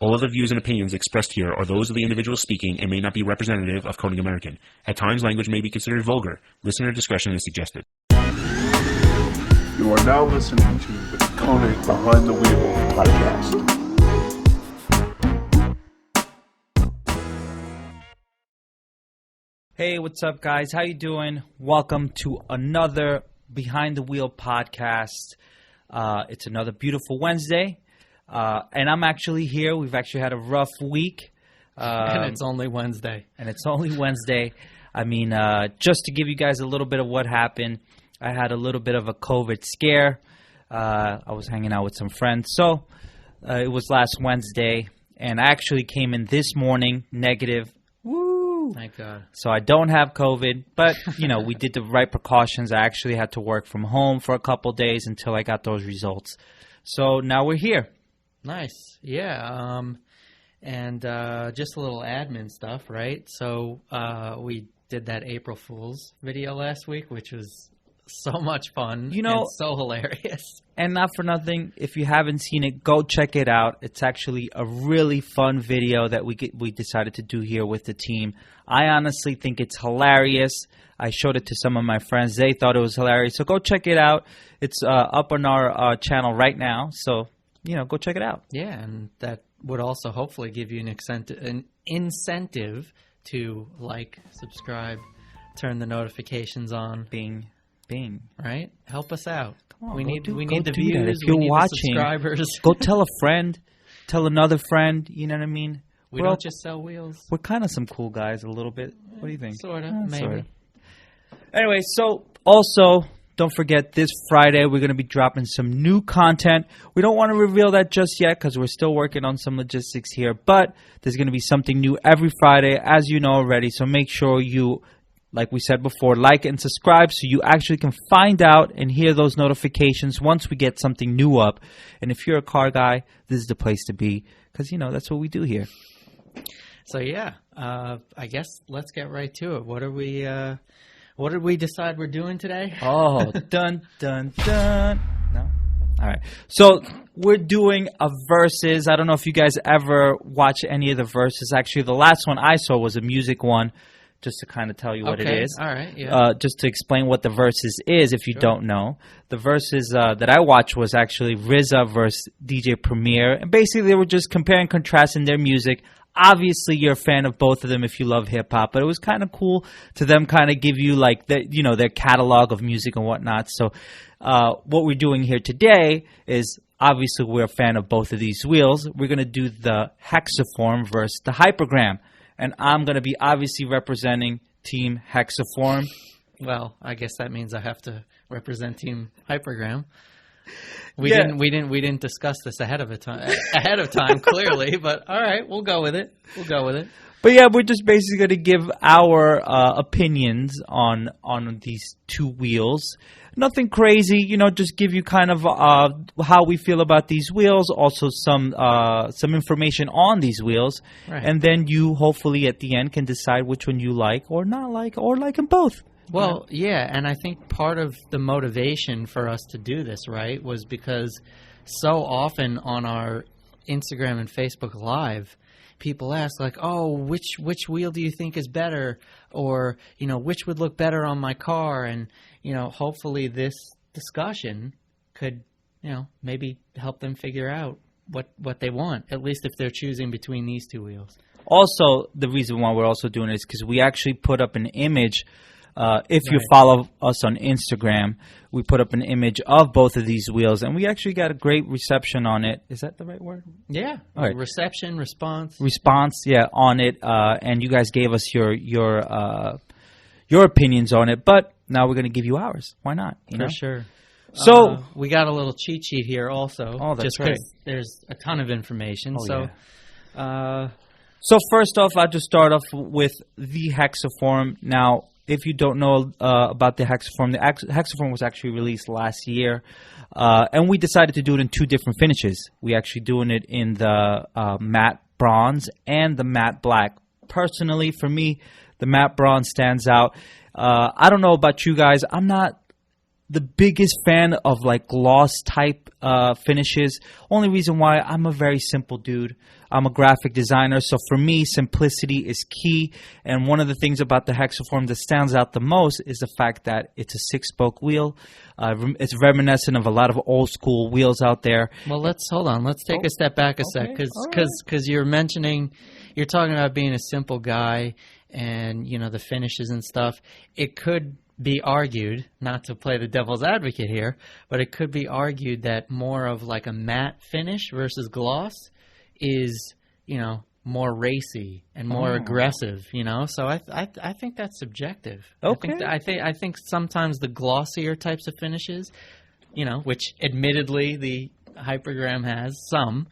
All of the views and opinions expressed here are those of the individual speaking and may not be representative of Konig American. At times, language may be considered vulgar. Listener discretion is suggested. You are now listening to the Konig Behind the Wheel podcast. Hey, what's up, guys? How you doing? Welcome to another Behind the Wheel podcast. It's another beautiful Wednesday. And I'm actually here. We've actually had a rough week. And it's only Wednesday. I mean, just to give you guys a little bit of what happened, I had a little bit of a COVID scare. I was hanging out with some friends. So it was last Wednesday, and I actually came in this morning negative. Woo! Thank God. So I don't have COVID, but, you know, we did the right precautions. I actually had to work from home for a couple days until I got those results. So now we're here. Nice. Yeah. And just a little admin stuff, right? So we did that April Fool's video last week, which was so much fun, you know, and so hilarious. And not for nothing, if you haven't seen it, go check it out. It's actually a really fun video that we decided to do here with the team. I honestly think it's hilarious. I showed it to some of my friends. They thought it was hilarious. So go check it out. It's up on our channel right now. So, you know, go check it out. Yeah, and that would also hopefully give you an incentive to like, subscribe, turn the notifications on. Bing. Right? Help us out. On, we need the that. views. If you're we need watching, the subscribers. Go tell a friend. Tell another friend. You know what I mean? We don't just sell wheels. We're kind of some cool guys a little bit. What do you think? Sort of, maybe. Sorta. Anyway, so also, don't forget, this Friday we're going to be dropping some new content. We don't want to reveal that just yet because we're still working on some logistics here. But there's going to be something new every Friday, as you know already. So make sure you, like we said before, like and subscribe so you actually can find out and hear those notifications once we get something new up. And if you're a car guy, this is the place to be because, you know, that's what we do here. So, yeah, I guess let's get right to it. What did we decide we're doing today? Oh, dun, dun, dun. No? All right. So we're doing a versus. I don't know if you guys ever watch any of the verses. Actually, the last one I saw was a music one, just to kind of tell you what it is. All right, yeah. Just to explain what the versus is if you don't know. The verses that I watched was actually RZA versus DJ Premier. And basically they were just comparing and contrasting their music. Obviously, you're a fan of both of them if you love hip-hop, but it was kind of cool to them kind of give you, like, their catalog of music and whatnot. So what we're doing here today is, obviously, we're a fan of both of these wheels. We're going to do the Hexaform versus the Hypergram. And I'm going to be obviously representing Team Hexaform. Well, I guess that means I have to represent Team Hypergram. We didn't discuss this ahead of time clearly, but all right, we'll go with it. But yeah, we're just basically going to give our opinions on these two wheels. Nothing crazy, you know, just give you kind of how we feel about these wheels, also some information on these wheels, right. And then you hopefully at the end can decide which one you like or not like or like them both. Well, yeah, and I think part of the motivation for us to do this, right, was because so often on our Instagram and Facebook Live, people ask, like, oh, which wheel do you think is better? Or, you know, which would look better on my car? And, you know, hopefully this discussion could, you know, maybe help them figure out what they want, at least if they're choosing between these two wheels. Also, the reason why we're also doing it is because we actually put up an image. If you follow us on Instagram, we put up an image of both of these wheels, and we actually got a great reception on it. Is that the right word? Yeah. All right. Reception, response. Response, yeah, on it, and you guys gave us your opinions on it, but now we're going to give you ours. Why not? For sure. So we got a little cheat sheet here also. Oh, that's just right. There's a ton of information. So first off, I'll just start off with the Hexaform. Now, if you don't know about the Hexaform was actually released last year, and we decided to do it in two different finishes. We actually doing it in the matte bronze and the matte black. Personally, for me, the matte bronze stands out. I don't know about you guys. I'm not the biggest fan of like gloss type finishes. Only reason why, I'm a very simple dude. I'm a graphic designer, so for me, simplicity is key. And one of the things about the Hexaform that stands out the most is the fact that it's a 6-spoke wheel. It's reminiscent of a lot of old school wheels out there. Well, hold on. Let's take a step back a sec, because you're talking about being a simple guy and, you know, the finishes and stuff. It could be argued, not to play the devil's advocate here, but it could be argued that more of like a matte finish versus gloss is, you know, more racy and more aggressive, you know. So I think that's subjective. Okay. I think sometimes the glossier types of finishes, you know, which admittedly the Hypergram has some,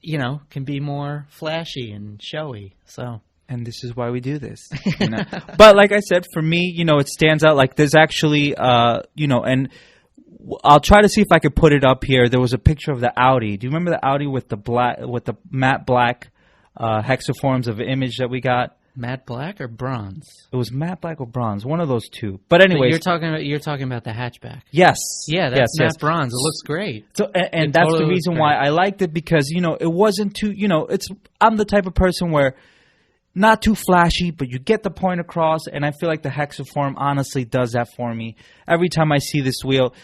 you know, can be more flashy and showy. So. And this is why we do this. You know? But like I said, for me, you know, it stands out. Like there's actually, you know, and I'll try to see if I could put it up here. There was a picture of the Audi. Do you remember the Audi with the matte black hexaforms of image that we got? Matte black or bronze? It was matte black or bronze, one of those two. But anyways, you're talking about the hatchback. Yes. Yeah, that's matte bronze. It looks great. So and that's totally the reason why I liked it, because, you know, it wasn't too, you know, I'm the type of person where not too flashy, but you get the point across, and I feel like the Hexaform honestly does that for me. Every time I see this wheel,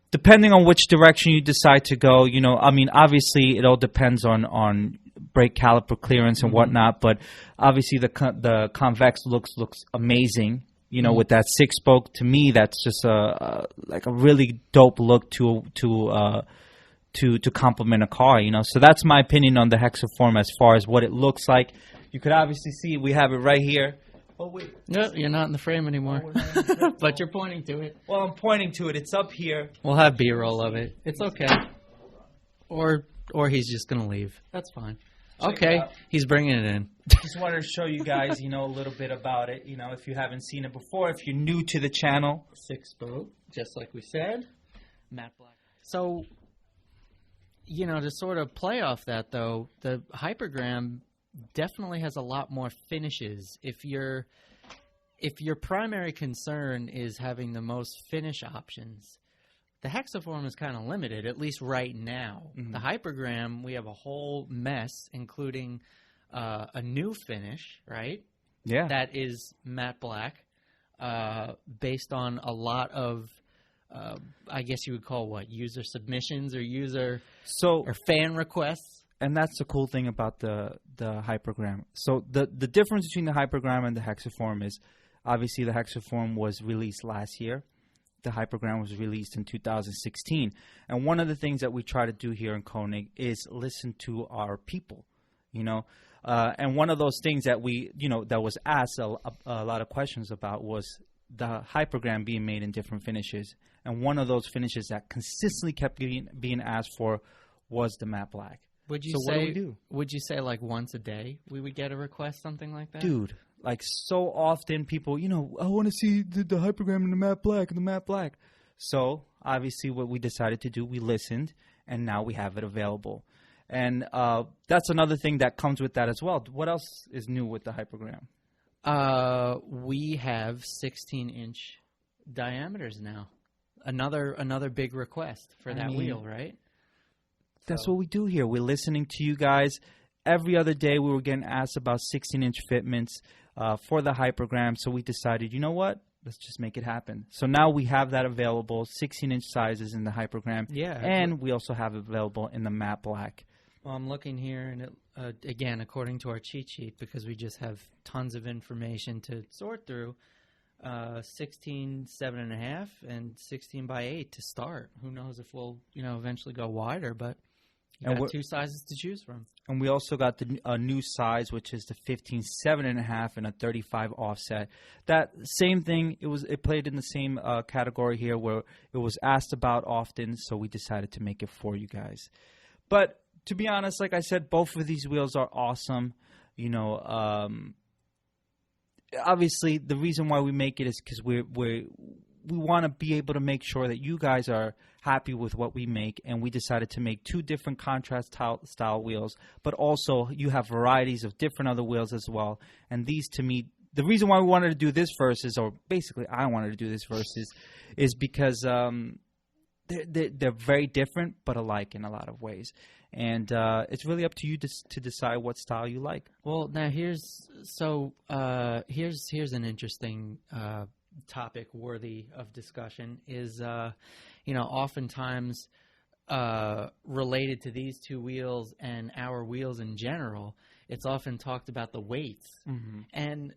depending on which direction you decide to go, you know, I mean, obviously it all depends on brake caliper clearance and whatnot, but obviously the convex looks amazing, you know, with that 6-spoke. To me, that's just like a really dope look to complement a car, you know. So that's my opinion on the Hexaform as far as what it looks like. You could obviously see we have it right here. Oh, wait. No, you're not in the frame anymore. Oh, but you're pointing to it. Well, I'm pointing to it. It's up here. We'll have B-roll of it. It's okay. Or he's just going to leave. That's fine. Okay, he's bringing it in. Just wanted to show you guys, you know, a little bit about it. You know, if you haven't seen it before, if you're new to the channel. 6-spoke, just like we said. Matte black. So, you know, to sort of play off that, though, the Hypergram definitely has a lot more finishes. If your primary concern is having the most finish options, the Hexaform is kind of limited, at least right now. Mm-hmm. The Hypergram, we have a whole mess, including a new finish, right? Yeah. That is matte black, based on a lot of, I guess you would call what, user submissions or or fan requests. And that's the cool thing about the Hypergram. So the difference between the Hypergram and the Hexaform is, obviously the Hexaform was released last year. The Hypergram was released in 2016. And one of the things that we try to do here in Konig is listen to our people, you know. And one of those things that we, you know, that was asked a lot of questions about was the Hypergram being made in different finishes. And one of those finishes that consistently kept being asked for was the matte black. What do we do? Would you say like once a day we would get a request, something like that? Dude, like so often people, you know, I want to see the Hypergram in the matte black. So obviously what we decided to do, we listened, and now we have it available. And that's another thing that comes with that as well. What else is new with the Hypergram? We have 16-inch diameters now. Another big request for that wheel, right? That's what we do here. We're listening to you guys. Every other day we were getting asked about 16-inch fitments for the Hypergram, so we decided, you know what? Let's just make it happen. So now we have that available, 16-inch sizes in the Hypergram. Yeah. And we also have it available in the matte black. Well, I'm looking here, and it, again, according to our cheat sheet, because we just have tons of information to sort through, 16 7.5 and 16 by 8 to start. Who knows if we'll, you know, eventually go wider, but you got two sizes to choose from. And we also got the new size, which is the 15 7.5 and a 35 offset. That same thing, it played in the same category here, where it was asked about often, so we decided to make it for you guys. But to be honest, like I said, both of these wheels are awesome. You know, obviously the reason why we make it is because we want to be able to make sure that you guys are happy with what we make, and we decided to make two different contrast style wheels, but also you have varieties of different other wheels as well. And these, to me, the reason why we wanted to do this versus, or basically I wanted to do this versus, is because they're very different but alike in a lot of ways. and it's really up to you to decide what style you like. Well, now here's an interesting topic worthy of discussion. Is oftentimes related to these two wheels and our wheels in general, it's often talked about the weights, and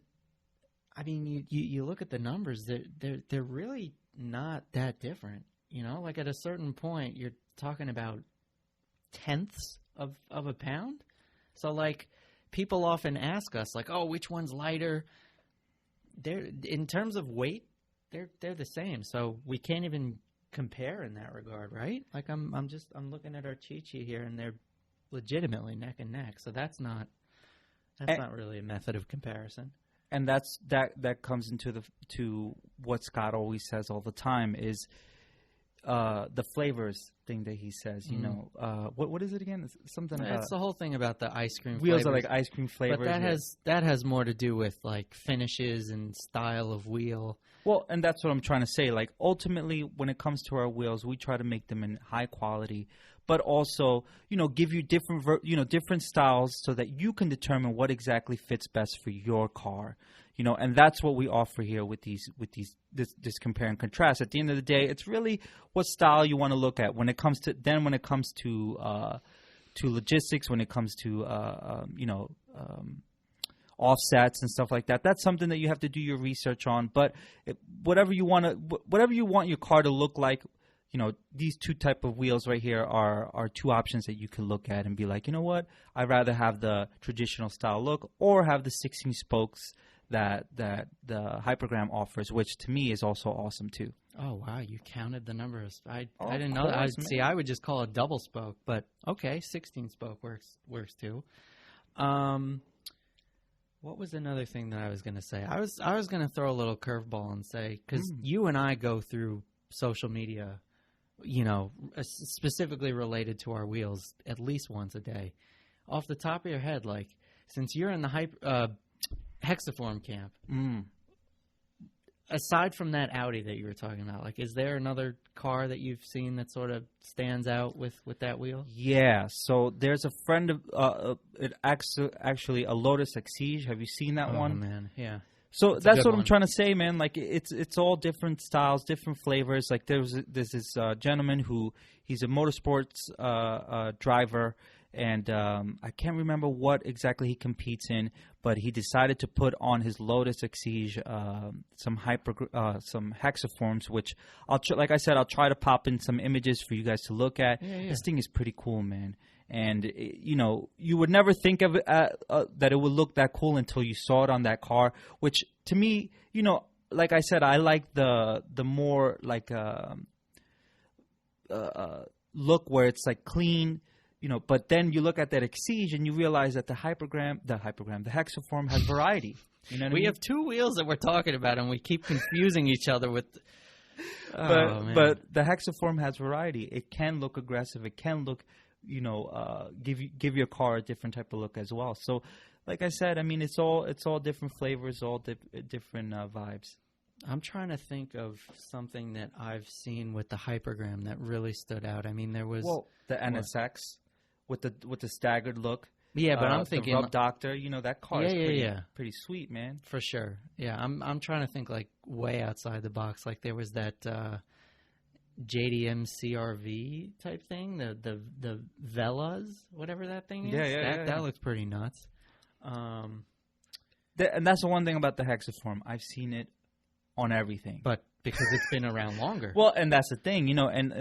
I mean, you look at the numbers; they're really not that different. Like at a certain point, you're talking about tenths of a pound. So like people often ask us like, oh, which one's lighter? They're in terms of weight, they're the same. So we can't even compare in that regard, right? Like I'm looking at our cheat sheet here, and they're legitimately neck and neck. So that's not really a method of comparison. And that comes into to what Scott always says all the time is the flavors thing that he says. What is it again? It's something about it's the whole thing about the ice cream wheels flavors. are like ice cream flavors. But that has more to do with like finishes and style of wheel. Well, and that's what I'm trying to say. Like ultimately, when it comes to our wheels, we try to make them in high quality, but also give you different styles so that you can determine what exactly fits best for your car. And that's what we offer here with this compare and contrast. At the end of the day, it's really what style you want to look at when it comes to logistics, when it comes to offsets and stuff like that. That's something that you have to do your research on. But whatever you want your car to look like, these two type of wheels right here are two options that you can look at and be like, you know what, I'd rather have the traditional style look or have the 16 spokes that the Hypergram offers, which to me is also awesome too. Oh wow, you counted the numbers. I didn't know that. I would just call it double spoke, but okay, 16 spoke works too. What was another thing that I was going to say? I was going to throw a little curveball and say, because you and I go through social media, specifically related to our wheels at least once a day. Off the top of your head, like since you're in the Hexaform camp, aside from that Audi that you were talking about, like, is there another car that you've seen that sort of stands out with that wheel? Yeah, so there's a friend of actually a Lotus Exige. Have you seen that one? Oh man, yeah. So that's what I'm trying to say, man. Like it's all different styles, different flavors. Like there's this gentleman he's a motorsports driver, and I can't remember what exactly he competes in, but he decided to put on his Lotus Exige some Hexaforms, which like I said, I'll try to pop in some images for you guys to look at. Yeah. This thing is pretty cool, man. And, you would never think of it that it would look that cool until you saw it on that car, which to me, like I said, I like the more like look where it's like clean, but then you look at that Exige and you realize that the Hexaform has variety. We have two wheels that we're talking about, and we keep confusing each other with. But the Hexaform has variety. It can look aggressive. It can look, give your car a different type of look as well. So, like I said, I mean, it's all different flavors, all different vibes. I'm trying to think of something that I've seen with the Hypergram that really stood out. I mean, there was the NSX with the staggered look. Yeah, but I'm thinking the Rub Doctor. That car is pretty sweet, man. For sure. Yeah, I'm trying to think like way outside the box. Like there was that JDM CRV type thing, the Velas, whatever that thing is. That looks pretty nuts. And that's the one thing about the Hexaform. I've seen it on everything, but because it's been around longer. Well, and that's the thing, and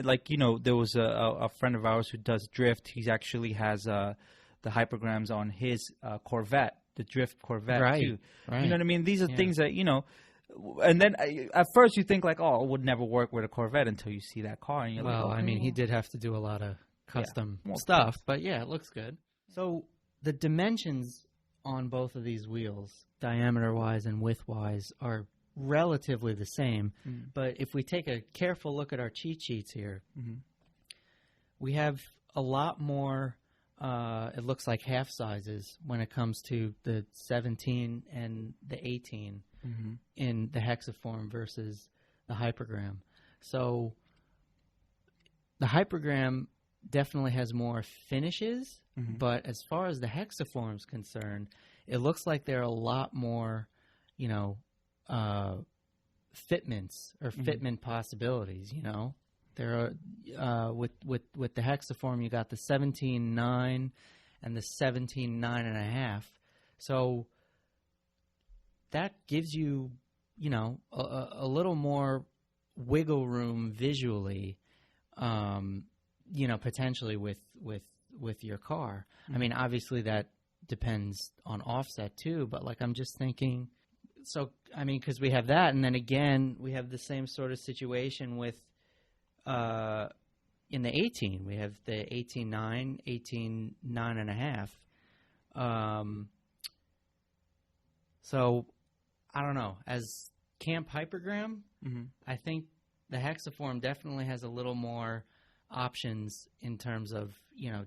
there was a friend of ours who does drift. He actually has the Hypergrams on his Corvette, the Drift Corvette too. Right. You know what I mean? These are things that and then at first you think like, oh, it would never work with a Corvette until you see that car, and you're like, I mean, he did have to do a lot of custom stuff, but yeah, it looks good. So the dimensions on both of these wheels, diameter-wise and width-wise, are relatively the same. But if we take a careful look at our cheat sheets here, we have a lot more, it looks like half sizes when it comes to the 17 and the 18 in the Hexaform versus the Hypergram. So the Hypergram definitely has more finishes, but as far as the Hexaform is concerned, it looks like there are a lot more, fitments or fitment possibilities. There are with the Hexaform, you got the 17.9 and the 17.9.5. So that gives you, a little more wiggle room visually, potentially with your car. I mean, obviously that depends on offset too, but like I'm just thinking, so I mean, because we have that, and then again we have the same sort of situation with in the 18, we have the 18.9, 18.9.5. So I don't know. As Camp Hypergram, I think the Hexaform definitely has a little more options in terms of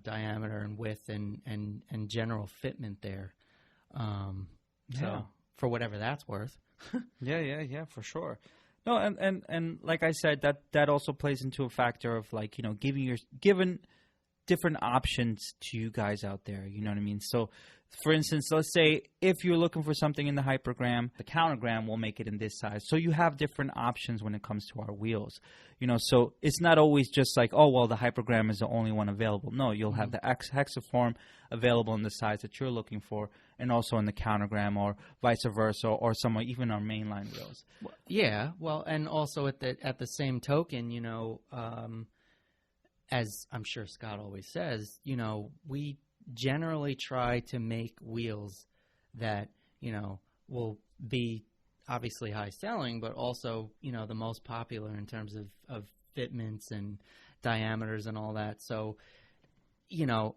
diameter and width and general fitment there. So for whatever that's worth. Yeah, for sure. No, and like I said, that also plays into a factor of like giving different options to you guys out there. You know what I mean? So, for instance, let's say if you're looking for something in the Hypergram, the Countergram will make it in this size. So you have different options when it comes to our wheels. So it's not always just like, oh, well, the Hypergram is the only one available. No, you'll have the Hexaform available in the size that you're looking for, and also in the Countergram, or vice versa, or even our mainline wheels. Yeah, well, and also at the same token, as I'm sure Scott always says, we generally try to make wheels that, will be obviously high selling, but also, the most popular in terms of fitments and diameters and all that. So,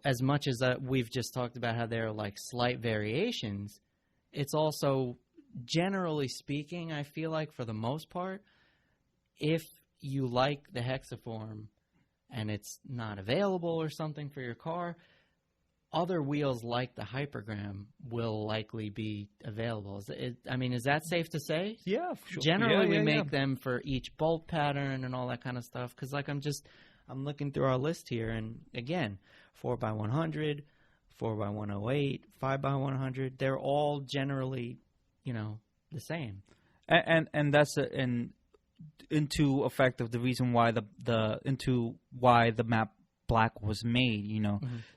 as much as we've just talked about how there are like slight variations, it's also, generally speaking, I feel like for the most part, if you like the Hexaform and it's not available or something for your car, other wheels like the Hypergram will likely be available. Is that safe to say? Yeah, for sure. Generally, we make them for each bolt pattern and all that kind of stuff. Because, like, I'm looking through our list here, and again, 4x100, 4x108, 5x100, they're all generally, the same. And that's into effect of the reason why the matte black was made.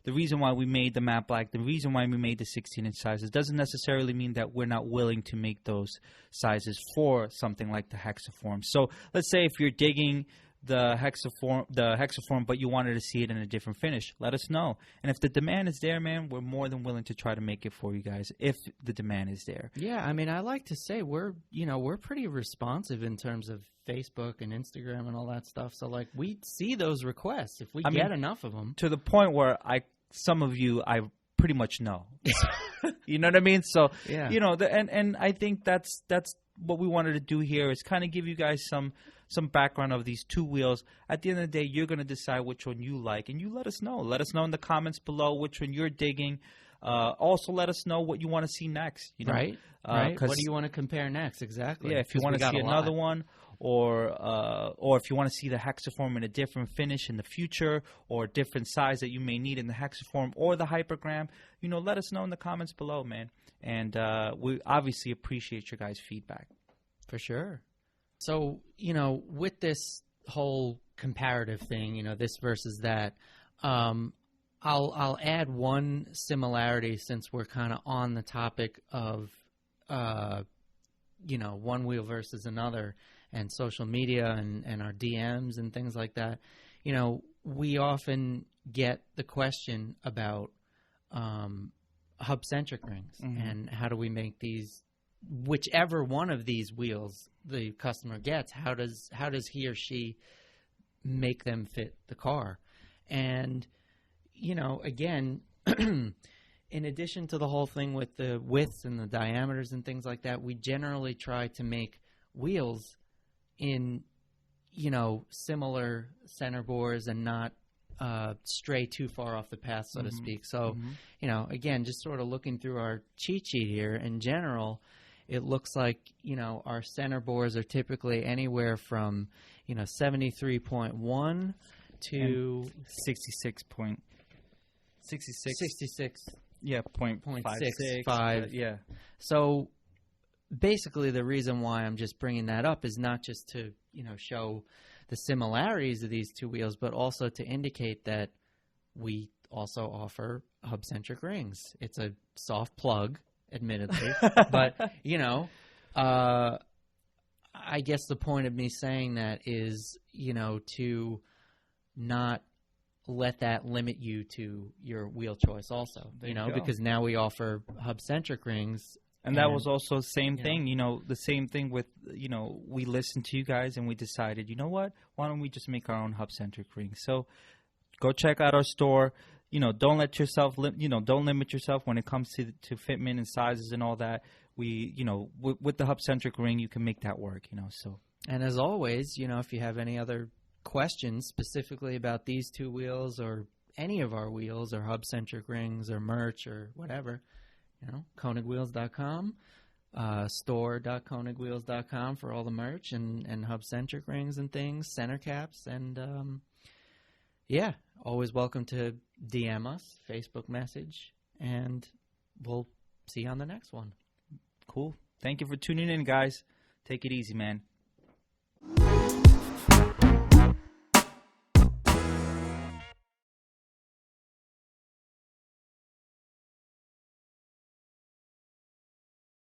The reason why we made the matte black, the reason why we made the 16-inch sizes doesn't necessarily mean that we're not willing to make those sizes for something like the Hexaform. So let's say if you're digging the Hexaform, but you wanted to see it in a different finish, let us know. And if the demand is there, man, we're more than willing to try to make it for you guys if the demand is there. Yeah, I mean, I like to say we're pretty responsive in terms of Facebook and Instagram and all that stuff. So like we see those requests if we get enough of them. To the point where some of you I pretty much know. You know what I mean? So yeah. And I think that's what we wanted to do here is kind of give you guys some background of these two wheels. At the end of the day, you're going to decide which one you like, and you let us know. Let us know in the comments below which one you're digging. Also, let us know what you want to see next. Right. What do you want to compare next? Exactly. Yeah, if you want to see another one, or if you want to see the Hexaform in a different finish in the future, or a different size that you may need in the Hexaform or the Hypergram, let us know in the comments below, man. And we obviously appreciate your guys' feedback. For sure. So, with this whole comparative thing, this versus that, I'll add one similarity since we're kind of on the topic of, one wheel versus another and social media and our DMs and things like that. We often get the question about hub-centric rings and how do we make these, whichever one of these wheels the customer gets, how does he or she make them fit the car? And again, in addition to the whole thing with the widths and the diameters and things like that, we generally try to make wheels in, similar center bores and not stray too far off the path, so to speak. So, again, just sort of looking through our cheat sheet here, in general, it looks like, our center bores are typically anywhere from, 73.1 to 66 point. 66. Yeah, point 0.65. Yeah. So basically the reason why I'm just bringing that up is not just to, show the similarities of these two wheels, but also to indicate that we also offer hub-centric rings. It's a soft plug, admittedly, but, I guess the point of me saying that is, to not let that limit you to your wheel choice also, go. because now we offer hub-centric rings. And that was also the same thing, the same thing with, we listened to you guys and we decided, you know what, why don't we just make our own hub-centric rings? So go check out our store. Don't let yourself, don't limit yourself when it comes to fitment and sizes and all that. We, with the hub-centric ring, you can make that work, so. And as always, if you have any other questions specifically about these two wheels or any of our wheels or hub-centric rings or merch or whatever, KonigWheels.com, store.KonigWheels.com for all the merch and hub-centric rings and things, center caps, and always welcome to DM us, Facebook message, and we'll see you on the next one. Cool. Thank you for tuning in, guys. Take it easy, man.